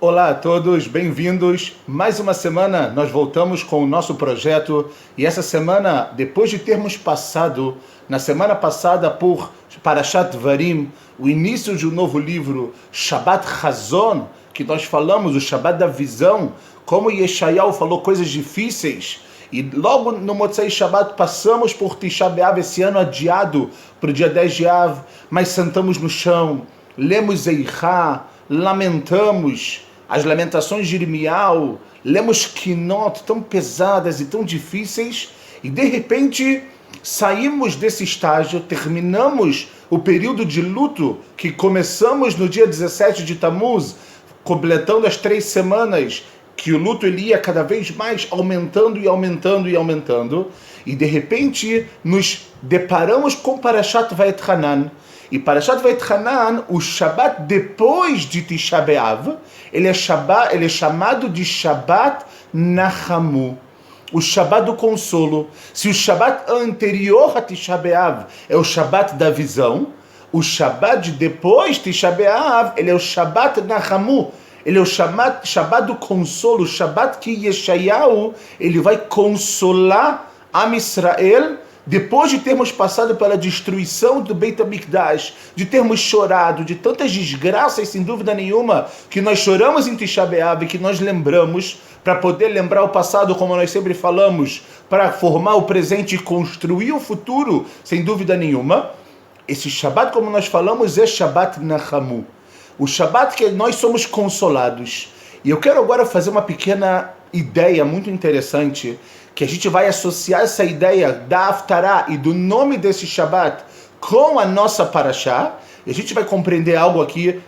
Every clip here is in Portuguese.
Olá a todos, bem-vindos. Mais uma semana nós voltamos com o nosso projeto e essa semana, depois de termos passado na semana passada por Parashat Dvarim, o início de um novo livro, Shabbat Chazon, que nós falamos, o Shabbat da visão, como Yeshayahu falou coisas difíceis, e logo no Motzei Shabbat passamos por Tisha B'Av, esse ano adiado para o dia 10 de Av, mas sentamos no chão, lemos Eichá, lamentamos as lamentações de Irmial, lemos Kinot tão pesadas e tão difíceis, e de repente saímos desse estágio, terminamos o período de luto que começamos no dia 17 de Tammuz, completando as 3 semanas, que o luto ele ia cada vez mais aumentando e aumentando e aumentando, e de repente nos deparamos com Parashat Va'etchanan. E Parashat Va'etchanan, o Shabbat depois de Tisha B'Av, ele é chamado de Shabbat Nachamu, o Shabbat do consolo. Se o Shabbat anterior a Tisha B'Av é o Shabbat da visão, o Shabbat de depois de Tisha B'Av, ele é o Shabbat Nachamu, ele é o Shabbat do consolo, o Shabbat que Yeshayahu, ele vai consolar Am Israel, depois de termos passado pela destruição do Beit HaMikdash, de termos chorado, de tantas desgraças, sem dúvida nenhuma, que nós choramos em Tisha B'Av, que nós lembramos, para poder lembrar o passado, como nós sempre falamos, para formar o presente e construir o futuro, sem dúvida nenhuma. Esse Shabbat, como nós falamos, é Shabbat Nachamu, o Shabbat que nós somos consolados. E eu quero agora fazer uma pequena ideia muito interessante, que a gente vai associar essa ideia da Haftarah e do nome desse Shabbat com a nossa Parashá, e a gente vai compreender algo aqui,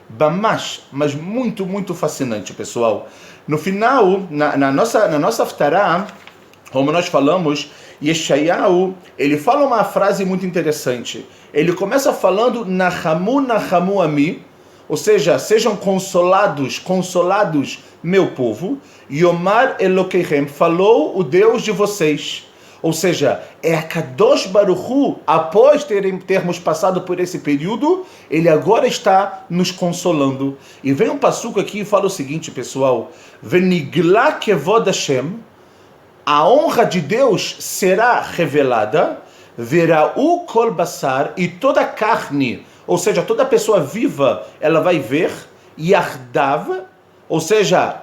mas muito, muito fascinante, pessoal. No final, na nossa Haftarah, como nós falamos, Yeshayahu, ele fala uma frase muito interessante. Ele começa falando, Nachamu, Nachamu Ami, ou seja, sejam consolados, meu povo. Yomar Elokeichem, falou o Deus de vocês. Ou seja, é a Kadosh Baruch Hu, após termos passado por esse período, ele agora está nos consolando. E vem um passuco aqui e fala o seguinte, pessoal: Venigla kevod Hashem, a honra de Deus será revelada, verau kol basar, e toda carne, ou seja, toda pessoa viva, ela vai ver, yardav, ou seja,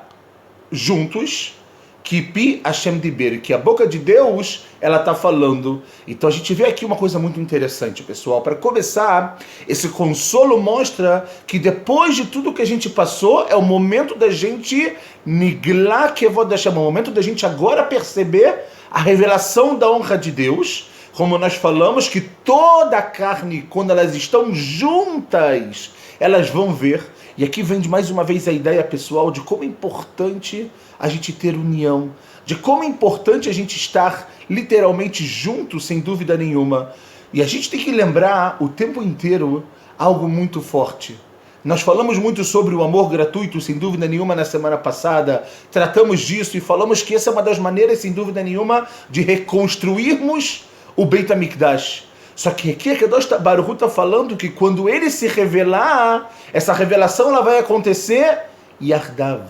juntos, que pi Hashem diber, que a boca de Deus, ela está falando. Então a gente vê aqui uma coisa muito interessante, pessoal. Para começar, esse consolo mostra que depois de tudo que a gente passou, é o momento da gente nigla kevod Hashem, é o momento da gente agora perceber a revelação da honra de Deus. Como nós falamos, que toda a carne, quando elas estão juntas, elas vão ver. E aqui vem de mais uma vez a ideia, pessoal, de como é importante a gente ter união, de como é importante a gente estar literalmente junto, sem dúvida nenhuma. E a gente tem que lembrar o tempo inteiro algo muito forte. Nós falamos muito sobre o amor gratuito, sem dúvida nenhuma, na semana passada. Tratamos disso e falamos que essa é uma das maneiras, sem dúvida nenhuma, de reconstruirmos o Beit HaMikdash. Só que aqui a Kadosh Baruch Hu está falando que quando ele se revelar, essa revelação ela vai acontecer yardav.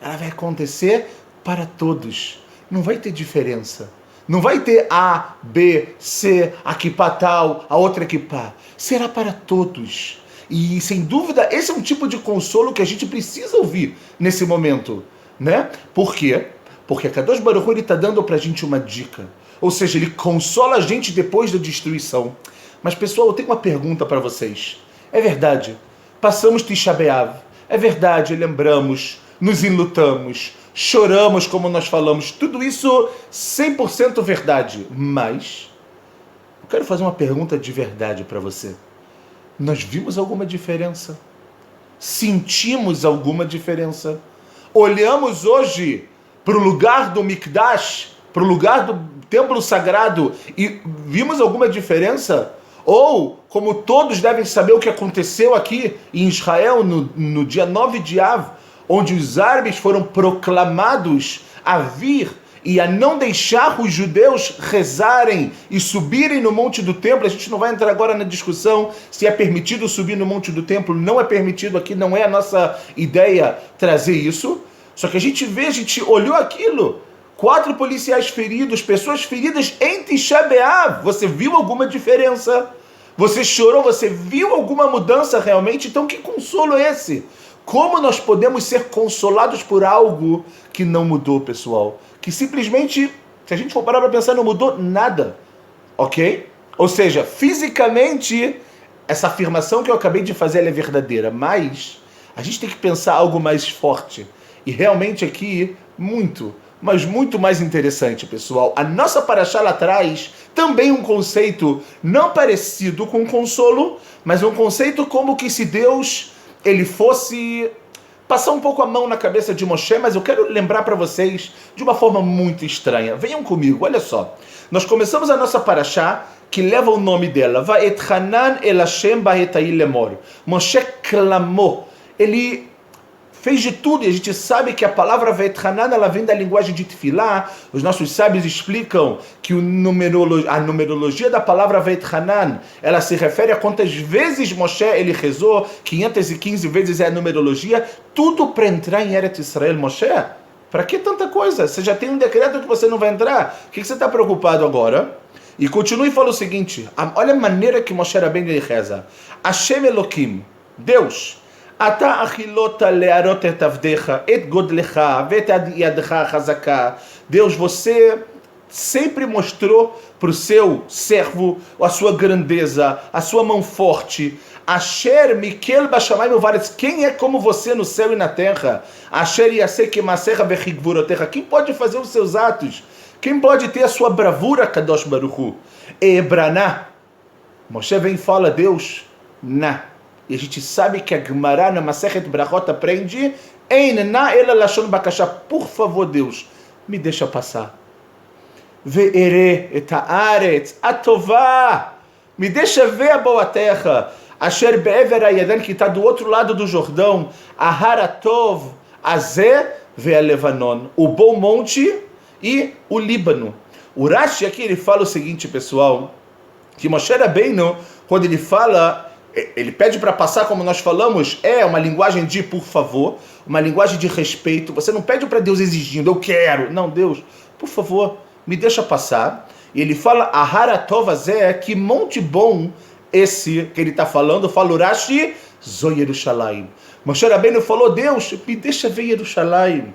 Ela vai acontecer para todos. Não vai ter diferença. Não vai ter A, B, C, a equipa tal, a outra equipa. Será para todos. E sem dúvida, esse é um tipo de consolo que a gente precisa ouvir nesse momento, né? Por quê? Porque a Kadosh Baruch Hu está dando para a gente uma dica. Ou seja, ele consola a gente depois da destruição. Mas, pessoal, eu tenho uma pergunta para vocês. É verdade, passamos Tisha B'Av. É verdade, lembramos, nos enlutamos, choramos, como nós falamos. Tudo isso 100% verdade. Mas eu quero fazer uma pergunta de verdade para você. Nós vimos alguma diferença? Sentimos alguma diferença? Olhamos hoje para o lugar do Mikdash, para o lugar do templo sagrado, e vimos alguma diferença? Ou, como todos devem saber o que aconteceu aqui em Israel no dia 9 de Av, onde os árabes foram proclamados a vir e a não deixar os judeus rezarem e subirem no monte do templo. A gente não vai entrar agora na discussão se é permitido subir no monte do templo, não é permitido aqui, não é a nossa ideia trazer isso. Só que a gente olhou aquilo, 4 policiais feridos, pessoas feridas em Tisha B'Av. Você viu alguma diferença? Você chorou? Você viu alguma mudança realmente? Então que consolo é esse? Como nós podemos ser consolados por algo que não mudou, pessoal? Que simplesmente, se a gente for parar para pensar, não mudou nada, ok? Ou seja, fisicamente, essa afirmação que eu acabei de fazer ela é verdadeira, mas a gente tem que pensar algo mais forte. E realmente aqui, muito, mas muito mais interessante, pessoal. A nossa paraxá lá atrás, também um conceito não parecido com consolo, mas um conceito como que se Deus, ele fosse passar um pouco a mão na cabeça de Moshe, mas eu quero lembrar para vocês de uma forma muito estranha. Venham comigo, olha só. Nós começamos a nossa paraxá, que leva o nome dela. Va'etchanan el Hashem ba'etai lemor. Moshe clamou. Ele fez de tudo, e a gente sabe que a palavra Va'etchanan, ela vem da linguagem de Tefilá. Os nossos sábios explicam que a numerologia da palavra Va'etchanan, ela se refere a quantas vezes Moshe ele rezou, 515 vezes é a numerologia, tudo para entrar em Eretz Israel. Moshe, para que tanta coisa? Você já tem um decreto que você não vai entrar? O que você está preocupado agora? E continua e fala o seguinte, olha a maneira que Moshe Rabbeinu ele reza. Hashem Elokim, Deus, Ata achilota learot et avdecha, et godlecha, vet yadcha chazaka. Deus, você sempre mostrou para o seu servo a sua grandeza, a sua mão forte. Asher mikel bashamayim uvaretz. Quem é como você no céu e na terra? Asher yasek masecha vechigvurotecha. Quem pode fazer os seus atos? Quem pode ter a sua bravura, Kadosh Baruch Hu? Ebraná. Moshe vem e fala, Deus, na. E a gente sabe que a Gemara na Masechet Brachot aprende, Ein na ela lashon bakasha. Por favor, Deus, me deixa passar. Ve'ere et haaretz atová. Me deixa ver a boa terra. Asher be'ever hayadan, que está do outro lado do Jordão. Ahar atov, azé ve'alevanon. O bom monte e o Líbano. O Rashi aqui, ele fala o seguinte, pessoal, que Moshe Rabbeinu, quando ele fala, ele pede para passar, como nós falamos, é uma linguagem de por favor, uma linguagem de respeito. Você não pede para Deus exigindo, eu quero. Não, Deus, por favor, me deixa passar. E ele fala, Aharatov Azé, que monte bom esse que ele está falando. Fala Urashi, Zo Yerushalayim. Moshe Rabbeinu falou, Deus, me deixa ver Yerushalayim.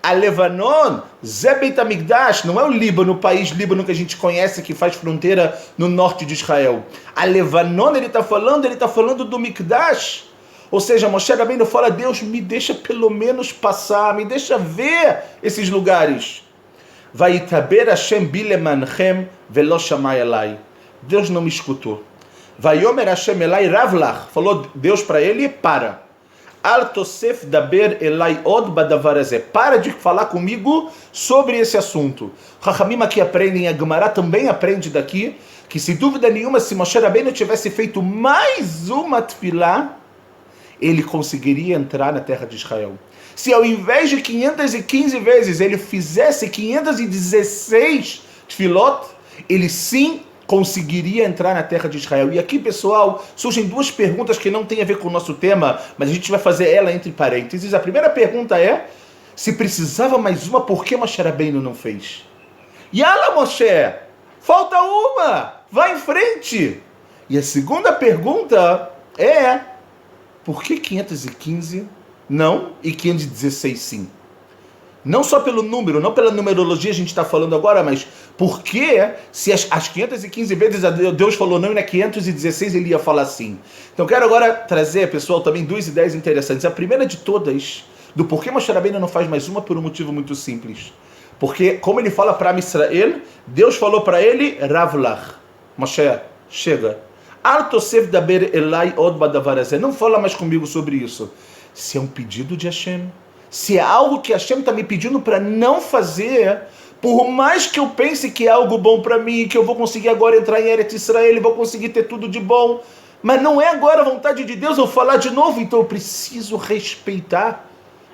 A Levanon, Zé Beit HaMikdash, não é o Líbano, o país Líbano que a gente conhece, que faz fronteira no norte de Israel. A Levanon, ele está falando do Mikdash. Ou seja, Moshe Rabbeinu fala, Deus, me deixa pelo menos passar, me deixa ver esses lugares. Vaitaber Hashem bilemanchem velo shamai elai. Deus não me escutou. Vayomer Hashem elai ravlach. Falou Deus para ele, para. Al tosef daber elai od badavar azeh. Para de falar comigo sobre esse assunto. Chachamim aqui aprendem, a Gemara também aprende daqui, que sem dúvida nenhuma, se Moshe Rabbeinu tivesse feito mais uma tefilá, ele conseguiria entrar na terra de Israel. Se ao invés de 515 vezes ele fizesse 516 tefilot, ele sim conseguiria entrar na terra de Israel. E aqui, pessoal, surgem duas perguntas que não têm a ver com o nosso tema, mas a gente vai fazer ela entre parênteses. A primeira pergunta é, se precisava mais uma, por que Moshe Rabbeinu não fez? Yala, Moshe, falta uma, vai em frente. E a segunda pergunta é, por que 515 não e 516 sim? Não só pelo número, não pela numerologia a gente está falando agora, mas por que se as 515 vezes Deus falou não e na 516 ele ia falar sim? Então quero agora trazer, pessoal, também duas ideias interessantes. A primeira de todas, do porquê Moshe Rabbeinu não faz mais uma, por um motivo muito simples. Porque, como ele fala para Israel, Deus falou para ele, Ravlach, Moshe, chega. Artosev daber elai od badavar azeh. Não fala mais comigo sobre isso. Se é um pedido de Hashem, se é algo que Hashem está me pedindo para não fazer, por mais que eu pense que é algo bom para mim, que eu vou conseguir agora entrar em Eretz Israel, vou conseguir ter tudo de bom, mas não é agora a vontade de Deus eu falar de novo, então eu preciso respeitar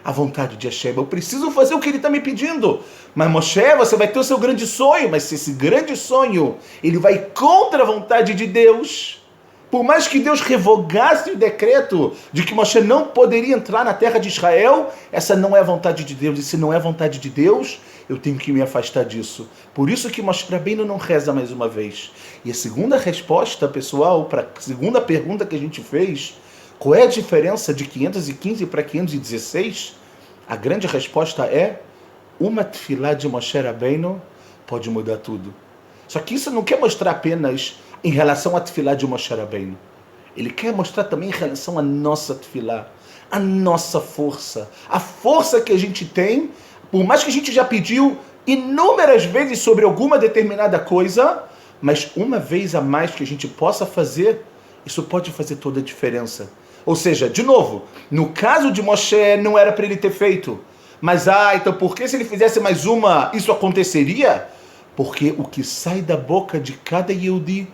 a vontade de Hashem. Eu preciso fazer o que ele está me pedindo. Mas Moshe, você vai ter o seu grande sonho. Mas se esse grande sonho, ele vai contra a vontade de Deus, por mais que Deus revogasse o decreto de que Moshe não poderia entrar na terra de Israel, essa não é a vontade de Deus. E se não é a vontade de Deus, eu tenho que me afastar disso. Por isso que Moshe Rabbeinu não reza mais uma vez. E a segunda resposta, pessoal, para a segunda pergunta que a gente fez, qual é a diferença de 515 para 516? A grande resposta é: uma tefilá de Moshe Rabbeinu pode mudar tudo. Só que isso não quer mostrar apenas em relação à tefilá de Moshe Rabbeinu. Ele quer mostrar também em relação à nossa tefilá, a nossa força, a força que a gente tem, por mais que a gente já pediu inúmeras vezes sobre alguma determinada coisa, mas uma vez a mais que a gente possa fazer, isso pode fazer toda a diferença. Ou seja, de novo, no caso de Moshe não era para ele ter feito, mas então por que se ele fizesse mais uma, isso aconteceria? Porque o que sai da boca de cada Yehudi,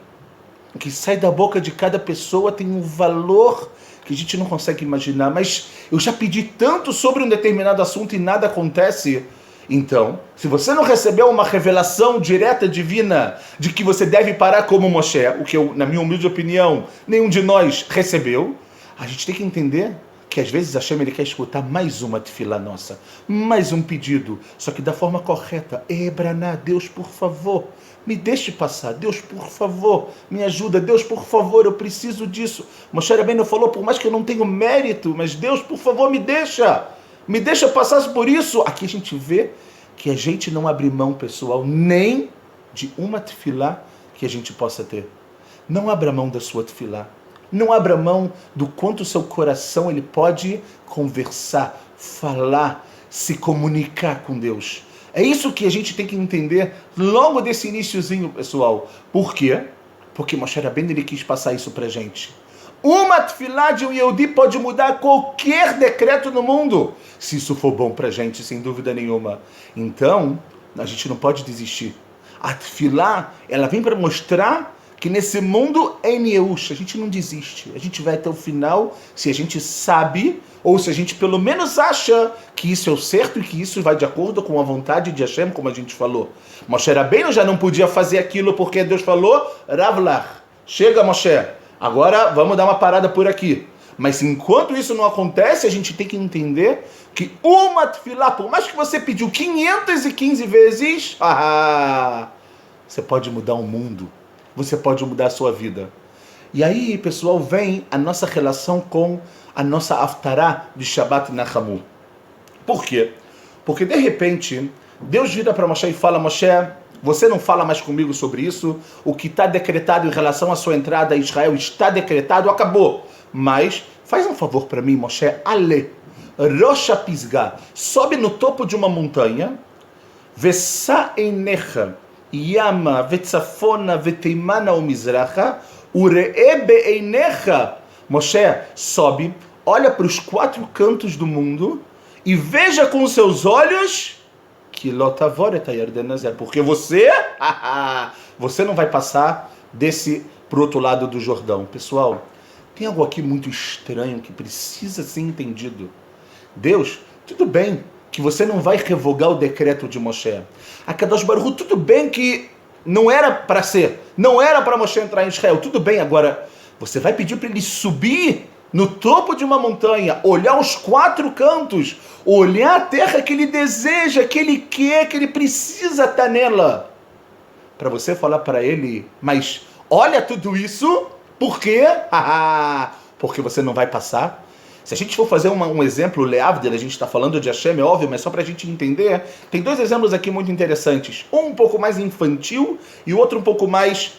o que sai da boca de cada pessoa tem um valor que a gente não consegue imaginar. Mas eu já pedi tanto sobre um determinado assunto e nada acontece. Então, se você não recebeu uma revelação direta divina de que você deve parar como Moshe, o que eu, na minha humilde opinião, nenhum de nós recebeu, a gente tem que entender que às vezes Hashem ele quer escutar mais uma tefilá nossa, mais um pedido, só que da forma correta. Ebraná, Deus, por favor, me deixe passar. Deus, por favor, me ajuda. Deus, por favor, eu preciso disso. Moshe Rabbeinu falou, por mais que eu não tenha mérito, mas Deus, por favor, me deixa passar por isso. Aqui a gente vê que a gente não abre mão, pessoal, nem de uma tefilá que a gente possa ter. Não abra mão da sua tefilá. Não abra mão do quanto o seu coração ele pode conversar, falar, se comunicar com Deus. É isso que a gente tem que entender logo desse iniciozinho, pessoal. Por quê? Porque Moshe Rabbeinu ele quis passar isso pra gente. Uma tefilá de um Yehudi pode mudar qualquer decreto no mundo, se isso for bom pra gente, sem dúvida nenhuma. Então, a gente não pode desistir. A tefilá, ela vem para mostrar que nesse mundo é Yeush, a gente não desiste, a gente vai até o final, se a gente sabe, ou se a gente pelo menos acha que isso é o certo e que isso vai de acordo com a vontade de Hashem, como a gente falou. Moshe Rabbeinu já não podia fazer aquilo porque Deus falou, Ravlach, chega Moshe, agora vamos dar uma parada por aqui. Mas enquanto isso não acontece, a gente tem que entender que uma tefilá, por mais que você pediu 515 vezes, você pode mudar o mundo. Você pode mudar a sua vida. E aí, pessoal, vem a nossa relação com a nossa Haftarah de Shabbat Nachamu. Por quê? Porque, de repente, Deus vira para Moshe e fala, Moshe, você não fala mais comigo sobre isso, o que está decretado em relação à sua entrada a Israel está decretado, acabou. Mas, faz um favor para mim, Moshe, Ale, Rosh Pisgah, sobe no topo de uma montanha, Vesa Einecha, Yama, Vetzafona, Veteimana, o Mizracha, Uree Beeinecha. Moshe, sobe, olha para os 4 cantos do mundo e veja com os seus olhos que Lotavor et Yarden Azer, porque você não vai passar para o outro lado do Jordão. Pessoal, tem algo aqui muito estranho que precisa ser entendido. Deus, tudo bem que você não vai revogar o decreto de Moshe. A Kadosh Baruch Hu, tudo bem que não era para ser, não era para Moshe entrar em Israel, tudo bem, agora você vai pedir para ele subir no topo de uma montanha, olhar os 4 cantos, olhar a terra que ele deseja, que ele quer, que ele precisa estar nela, para você falar para ele, mas olha tudo isso, por quê? Porque você não vai passar. Se a gente for fazer um exemplo, Leavdel, a gente está falando de Hashem, é óbvio, mas só para a gente entender, tem 2 exemplos aqui muito interessantes. Um pouco mais infantil e o outro um pouco mais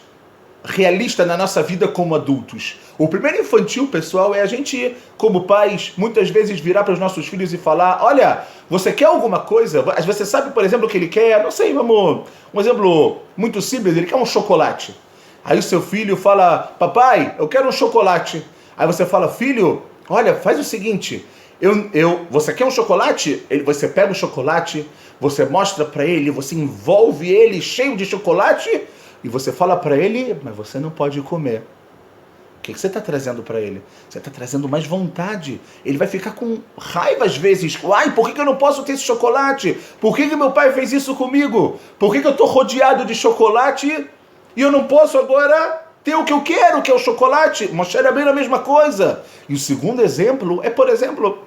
realista na nossa vida como adultos. O primeiro infantil, pessoal, é a gente, como pais, muitas vezes virar para os nossos filhos e falar, olha, você quer alguma coisa? Você sabe, por exemplo, o que ele quer? Não sei, um exemplo muito simples, ele quer um chocolate. Aí o seu filho fala, papai, eu quero um chocolate. Aí você fala, filho, olha, faz o seguinte, você quer um chocolate? Você pega o chocolate, você mostra para ele, você envolve ele cheio de chocolate e você fala para ele, mas você não pode comer. que você está trazendo para ele? Você está trazendo mais vontade. Ele vai ficar com raiva às vezes. Uai, por que eu não posso ter esse chocolate? Por que meu pai fez isso comigo? Por que eu estou rodeado de chocolate e eu não posso agora ter o que eu quero, que é o chocolate? Moshe era bem a mesma coisa. E o segundo exemplo é, por exemplo,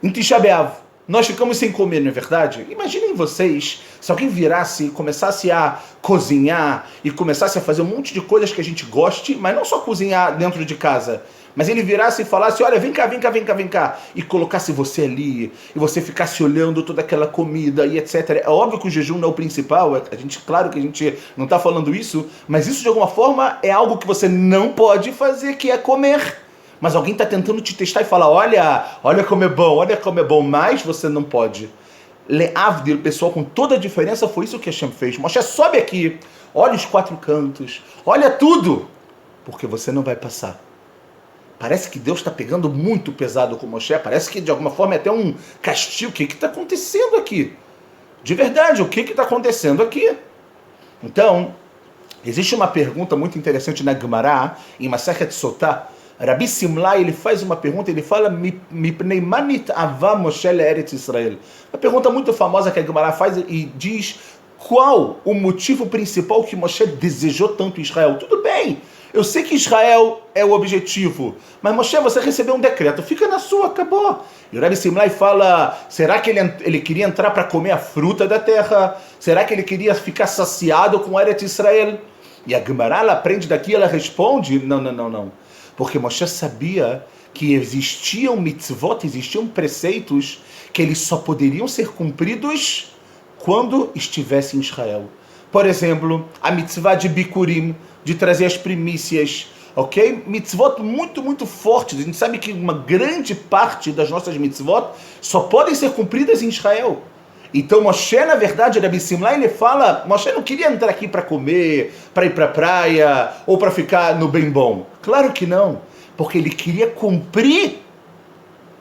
em Tisha B'Av. Nós ficamos sem comer, não é verdade? Imaginem vocês, se alguém virasse, começasse a cozinhar e começasse a fazer um monte de coisas que a gente goste, mas não só cozinhar dentro de casa, mas ele virasse e falasse, olha, vem cá, e colocasse você ali, e você ficasse olhando toda aquela comida e etc. É óbvio que o jejum não é o principal, claro que a gente não está falando isso, mas isso de alguma forma é algo que você não pode fazer, que é comer. Mas alguém está tentando te testar e falar, olha como é bom, mas você não pode. Leavdil, pessoal, com toda a diferença, foi isso que Hashem fez. Moshe, sobe aqui, olha os 4 cantos, olha tudo, porque você não vai passar. Parece que Deus está pegando muito pesado com Moshe, parece que de alguma forma é até um castigo. O que está acontecendo aqui? De verdade, o que está acontecendo aqui? Então, existe uma pergunta muito interessante na Gemara, em Masechet Sotah. Rabi Simlai, ele faz uma pergunta, ele fala Mipnei manit ava Moshe le'eretz Israel. Uma pergunta muito famosa que a Gemara faz e diz qual o motivo principal que Moshe desejou tanto Israel. Tudo bem, eu sei que Israel é o objetivo, mas Moshe, você recebeu um decreto, fica na sua, acabou. E o Rabi Simlai fala, será que ele queria entrar para comer a fruta da terra? Será que ele queria ficar saciado com Eretz Israel? E a Gemara, ela aprende daqui, ela responde, não. Porque Moshe sabia que existiam mitzvot, existiam preceitos que eles só poderiam ser cumpridos quando estivesse em Israel. Por exemplo, a mitzvah de Bikurim, de trazer as primícias, ok? Mitzvot muito, muito fortes. A gente sabe que uma grande parte das nossas mitzvot só podem ser cumpridas em Israel. Então Moshe, na verdade, Rabi Simlai, ele fala, Moshe não queria entrar aqui para comer, para ir para a praia, ou para ficar no bem bom. Claro que não, porque ele queria cumprir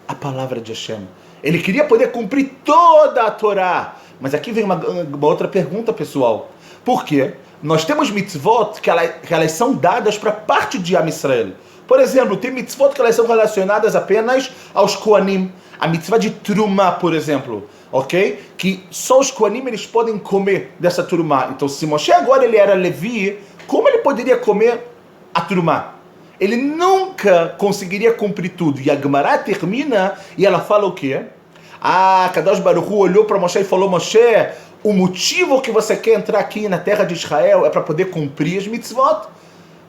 a palavra de Hashem. Ele queria poder cumprir toda a Torá. Mas aqui vem uma outra pergunta, pessoal. Por quê? Nós temos mitzvot que elas são dadas para parte de Am Israel. Por exemplo, tem mitzvot que elas são relacionadas apenas aos Kohanim. A mitzvah de Trumá, por exemplo, ok? Que só os Kohanim eles podem comer dessa Trumá. Então, se Moshe agora ele era Levi, como ele poderia comer a Trumá? Ele nunca conseguiria cumprir tudo. E a Gemara termina e ela fala o quê? Kadosh Baruch Hu olhou para Moshe e falou, Moshe, o motivo que você quer entrar aqui na terra de Israel é para poder cumprir as mitzvot.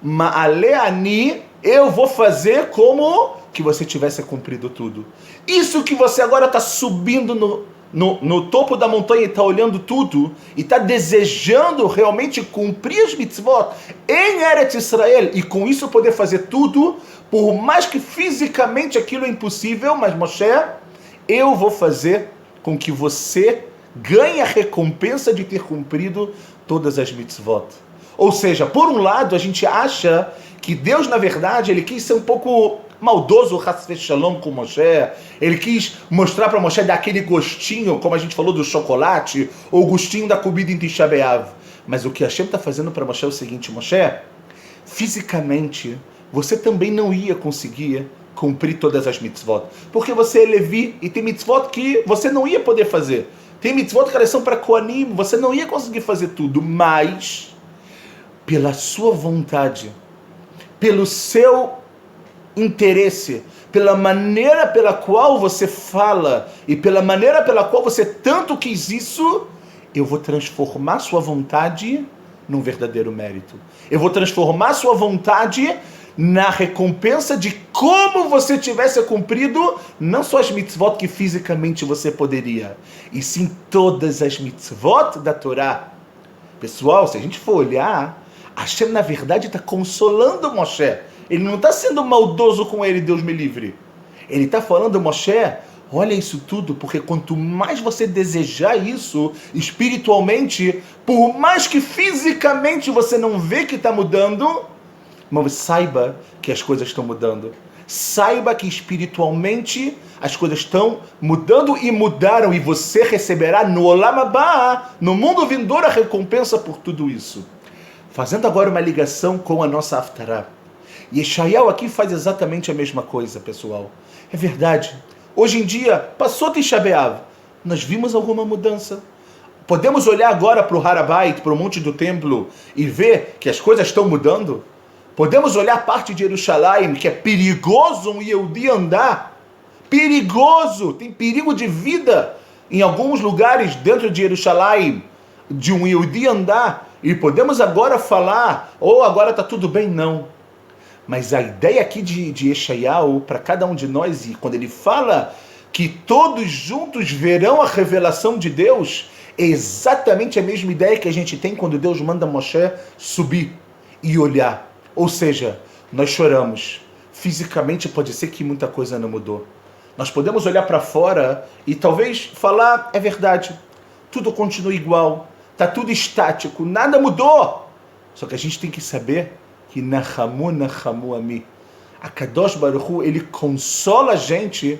Ma'ale ani, eu vou fazer como que você tivesse cumprido tudo. Isso que você agora está subindo no topo da montanha e está olhando tudo, e está desejando realmente cumprir as mitzvot em Eretz Israel, e com isso poder fazer tudo, por mais que fisicamente aquilo é impossível, mas Moshe, eu vou fazer com que você ganhe a recompensa de ter cumprido todas as mitzvot. Ou seja, por um lado, a gente acha que Deus, na verdade, ele quis ser um pouco maldoso, Chas v'Shalom, com Moshe. Ele quis mostrar para Moshe, dar aquele gostinho, como a gente falou do chocolate, ou o gostinho da comida em Tisha B'Av. Mas o que Hashem está fazendo para Moshe é o seguinte, Moshe, fisicamente, você também não ia conseguir cumprir todas as mitzvot. Porque você é Levi, e tem mitzvot que você não ia poder fazer. Tem mitzvot que elas são para Kohanim, você não ia conseguir fazer tudo, mas pela sua vontade, pelo seu interesse, pela maneira pela qual você fala e pela maneira pela qual você tanto quis isso, eu vou transformar sua vontade num verdadeiro mérito. Eu vou transformar sua vontade na recompensa de como você tivesse cumprido não só as mitzvot que fisicamente você poderia, e sim todas as mitzvot da Torá. Pessoal, se a gente for olhar, Hashem na verdade está consolando Moshe. Ele não está sendo maldoso com ele, Deus me livre. Ele está falando, Moshe, olha isso tudo, porque quanto mais você desejar isso espiritualmente, por mais que fisicamente você não vê que está mudando, mas saiba que as coisas estão mudando. Saiba que espiritualmente as coisas estão mudando e mudaram, e você receberá no Olam Haba, no mundo vindouro, a recompensa por tudo isso. Fazendo agora uma ligação com a nossa Haftarah. E Yeshayahu aqui faz exatamente a mesma coisa, pessoal. É verdade. Hoje em dia, passou Tisha B'Av, nós vimos alguma mudança. Podemos olhar agora para o Harabait, para o Monte do Templo, e ver que as coisas estão mudando? Podemos olhar a parte de Jerusalém, que é perigoso um Yehudi andar. Perigoso, tem perigo de vida em alguns lugares dentro de Jerusalém, de um Yehudi andar. E podemos agora falar, agora está tudo bem, não. Mas a ideia aqui de Yeshayahu, para cada um de nós, e quando ele fala que todos juntos verão a revelação de Deus, é exatamente a mesma ideia que a gente tem quando Deus manda Moshe subir e olhar. Ou seja, nós choramos. Fisicamente pode ser que muita coisa não mudou. Nós podemos olhar para fora e talvez falar, é verdade, tudo continua igual, está tudo estático, nada mudou. Só que a gente tem que saber que Nachamu Ami. A Kadosh Baruch Hu, ele consola a gente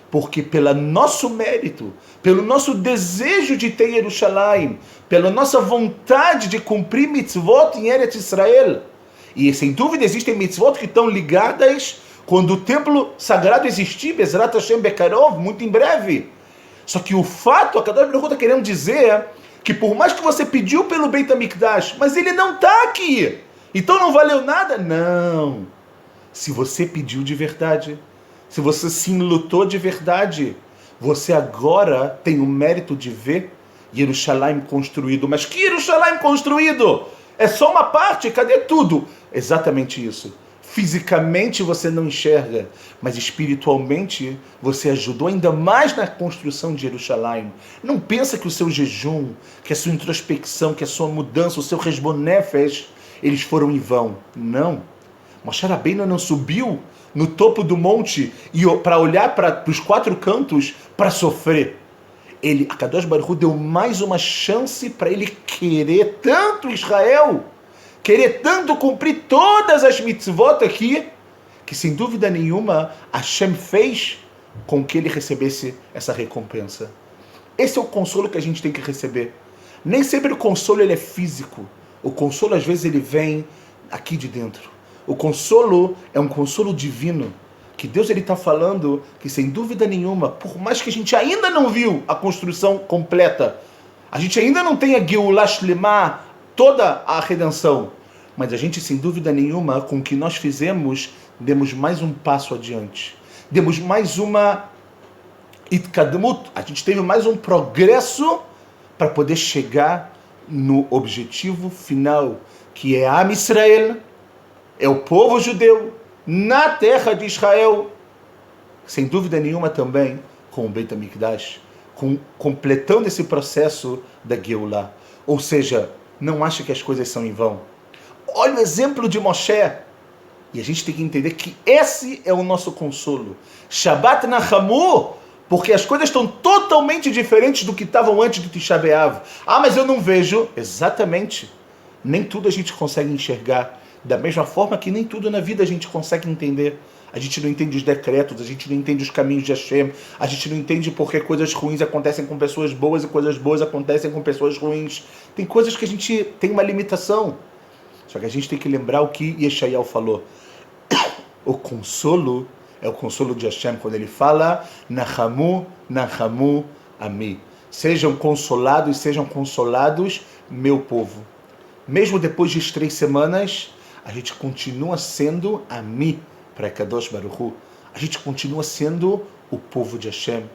porque pelo nosso mérito, pelo nosso desejo de ter Jerusalém, pela nossa vontade de cumprir mitzvot em Eretz Israel. E sem dúvida existem mitzvot que estão ligadas quando o templo sagrado existir, Bezrat Hashem Bekarov, muito em breve. Só que o fato, a Kadosh Baruch Hu está querendo dizer que por mais que você pediu pelo Beit HaMikdash, mas ele não está aqui, então não valeu nada? Não. Se você pediu de verdade, se você se enlutou de verdade, você agora tem o mérito de ver Jerusalém construído. Mas que Jerusalém construído? É só uma parte, cadê tudo? Exatamente isso. Fisicamente você não enxerga, mas espiritualmente você ajudou ainda mais na construção de Jerusalém. Não pensa que o seu jejum, que a sua introspecção, que a sua mudança, o seu Heshbon Nefesh, eles foram em vão. Não. Moshe Rabbeinu não subiu no topo do monte para olhar para os quatro cantos para sofrer. A Kadosh Baruch Hu deu mais uma chance para ele querer tanto Israel, querer tanto cumprir todas as mitzvot aqui, que sem dúvida nenhuma Hashem fez com que ele recebesse essa recompensa. Esse é o consolo que a gente tem que receber. Nem sempre o consolo ele é físico. O consolo às vezes ele vem aqui de dentro. O consolo é um consolo divino, que Deus está falando que sem dúvida nenhuma, por mais que a gente ainda não viu a construção completa, a gente ainda não tem a Geulah Shlemah, toda a redenção, mas a gente sem dúvida nenhuma, com o que nós fizemos, demos mais um passo adiante, demos mais uma Itkadmut, a gente teve mais um progresso para poder chegar no objetivo final, que é Am Israel, é o povo judeu na terra de Israel, sem dúvida nenhuma também com o Beit HaMikdash, completando esse processo da Geulah. Ou seja, não acha que as coisas são em vão. Olha o exemplo de Moshe. E a gente tem que entender que esse é o nosso consolo. Shabbat Nachamu, porque as coisas estão totalmente diferentes do que estavam antes do Tisha B'Av. Mas eu não vejo. Exatamente. Nem tudo a gente consegue enxergar. Da mesma forma que nem tudo na vida a gente consegue entender. A gente não entende os decretos, a gente não entende os caminhos de Hashem, a gente não entende porque coisas ruins acontecem com pessoas boas e coisas boas acontecem com pessoas ruins. Tem coisas que a gente tem uma limitação. Só que a gente tem que lembrar o que Yeshayahu falou. O consolo é o consolo de Hashem quando ele fala Nachamu Ami. Sejam consolados, meu povo. Mesmo depois de 3 semanas, a gente continua sendo Ami para Kadosh Baruch Hu. A gente continua sendo o povo de Hashem.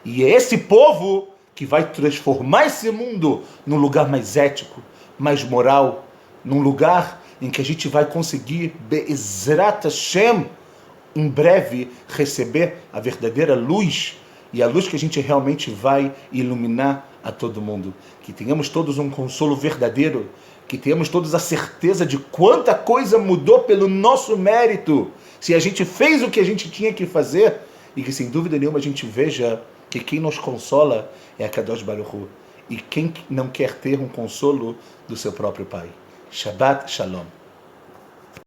E é esse povo que vai transformar esse mundo num lugar mais ético, mais moral, num lugar em que a gente vai conseguir, Be'ezrat Hashem, em breve, receber a verdadeira luz, e a luz que a gente realmente vai iluminar a todo mundo. Que tenhamos todos um consolo verdadeiro, que tenhamos todos a certeza de quanta coisa mudou pelo nosso mérito, se a gente fez o que a gente tinha que fazer, e que sem dúvida nenhuma a gente veja que quem nos consola é a Kadosh Baruch Hu, e quem não quer ter um consolo do seu próprio Pai. Shabbat Shalom.